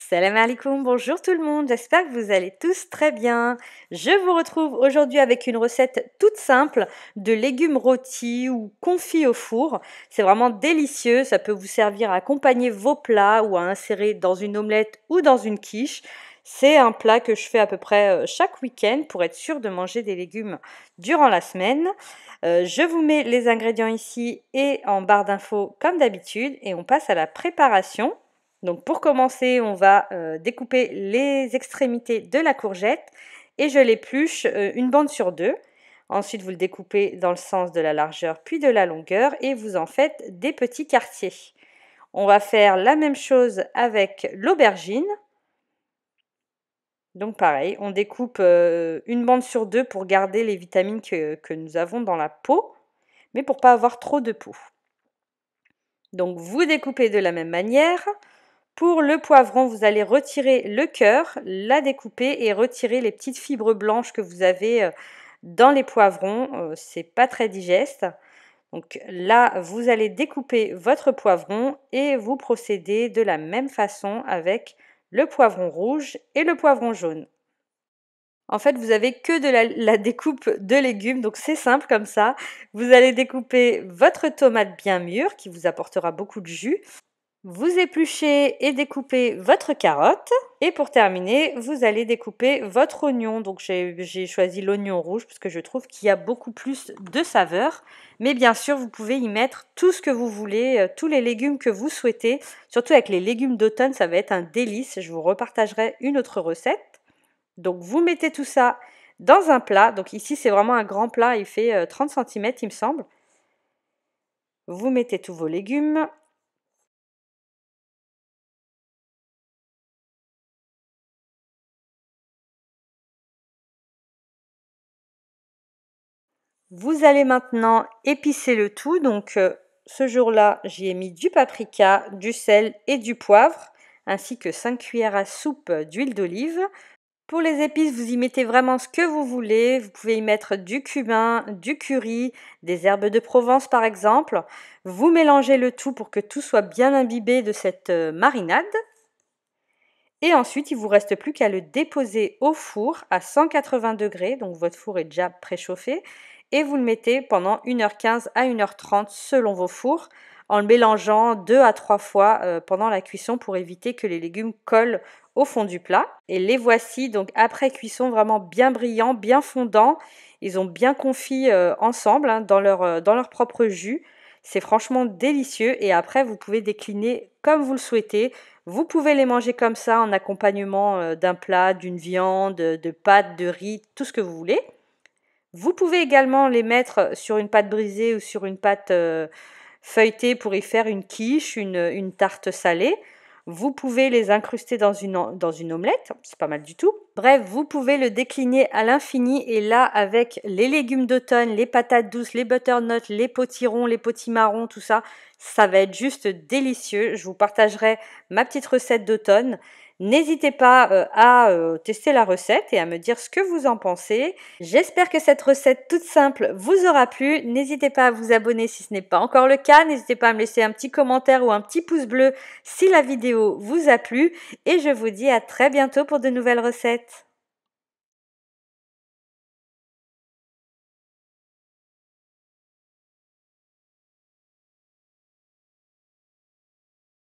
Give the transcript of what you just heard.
Salam alaikum, bonjour tout le monde, j'espère que vous allez tous très bien. Je vous retrouve aujourd'hui avec une recette toute simple de légumes rôtis ou confits au four. C'est vraiment délicieux, ça peut vous servir à accompagner vos plats ou à insérer dans une omelette ou dans une quiche. C'est un plat que je fais à peu près chaque week-end pour être sûr de manger des légumes durant la semaine. Je vous mets les ingrédients ici et en barre d'infos comme d'habitude et on passe à la préparation. Donc pour commencer, on va découper les extrémités de la courgette et je l'épluche une bande sur deux. Ensuite, vous le découpez dans le sens de la largeur puis de la longueur et vous en faites des petits quartiers. On va faire la même chose avec l'aubergine. Donc pareil, on découpe une bande sur deux pour garder les vitamines que nous avons dans la peau, mais pour pas avoir trop de peau. Donc vous découpez de la même manière. Pour le poivron, vous allez retirer le cœur, la découper et retirer les petites fibres blanches que vous avez dans les poivrons. C'est pas très digeste. Donc là, vous allez découper votre poivron et vous procédez de la même façon avec le poivron rouge et le poivron jaune. En fait, vous avez que de la découpe de légumes, donc c'est simple comme ça. Vous allez découper votre tomate bien mûre qui vous apportera beaucoup de jus. Vous épluchez et découpez votre carotte. Et pour terminer, vous allez découper votre oignon. Donc j'ai choisi l'oignon rouge parce que je trouve qu'il y a beaucoup plus de saveur. Mais bien sûr, vous pouvez y mettre tout ce que vous voulez, tous les légumes que vous souhaitez. Surtout avec les légumes d'automne, ça va être un délice. Je vous repartagerai une autre recette. Donc vous mettez tout ça dans un plat. Donc ici, c'est vraiment un grand plat. Il fait 30 cm, il me semble. Vous mettez tous vos légumes. Vous allez maintenant épicer le tout. Donc ce jour-là, j'y ai mis du paprika, du sel et du poivre, ainsi que 5 cuillères à soupe d'huile d'olive. Pour les épices, vous y mettez vraiment ce que vous voulez. Vous pouvez y mettre du cumin, du curry, des herbes de Provence par exemple. Vous mélangez le tout pour que tout soit bien imbibé de cette marinade. Et ensuite, il ne vous reste plus qu'à le déposer au four à 180 degrés. Donc votre four est déjà préchauffé. Et vous le mettez pendant 1h15 à 1h30 selon vos fours, en le mélangeant 2 à 3 fois pendant la cuisson pour éviter que les légumes collent au fond du plat. Et les voici donc après cuisson vraiment bien brillants, bien fondants. Ils ont bien confit ensemble dans leur propre jus. C'est franchement délicieux et après vous pouvez décliner comme vous le souhaitez. Vous pouvez les manger comme ça en accompagnement d'un plat, d'une viande, de pâtes, de riz, tout ce que vous voulez. Vous pouvez également les mettre sur une pâte brisée ou sur une pâte feuilletée pour y faire une quiche, une tarte salée. Vous pouvez les incruster dans une omelette, c'est pas mal du tout. Bref, vous pouvez le décliner à l'infini et là, avec les légumes d'automne, les patates douces, les butternuts, les potirons, les potimarrons, tout ça, ça va être juste délicieux. Je vous partagerai ma petite recette d'automne. N'hésitez pas à tester la recette et à me dire ce que vous en pensez. J'espère que cette recette toute simple vous aura plu. N'hésitez pas à vous abonner si ce n'est pas encore le cas. N'hésitez pas à me laisser un petit commentaire ou un petit pouce bleu si la vidéo vous a plu. Et je vous dis à très bientôt pour de nouvelles recettes.